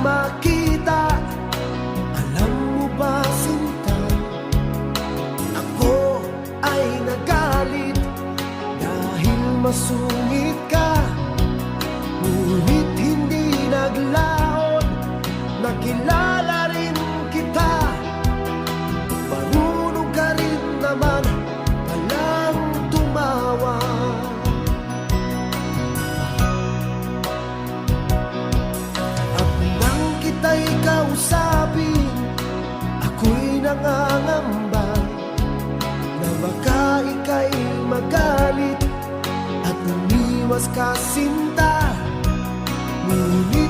makita. Alam mo ba, sinta, ako ay nagalit dahil masungit ka. Ngunit hindi naglaon, nakilala rin kita. Marunong ka rin naman palang tumawa. At nang kita'y kausapin, ako'y nangangamba na baka ika'y magalit at umiwas ka, sinta. Ngunit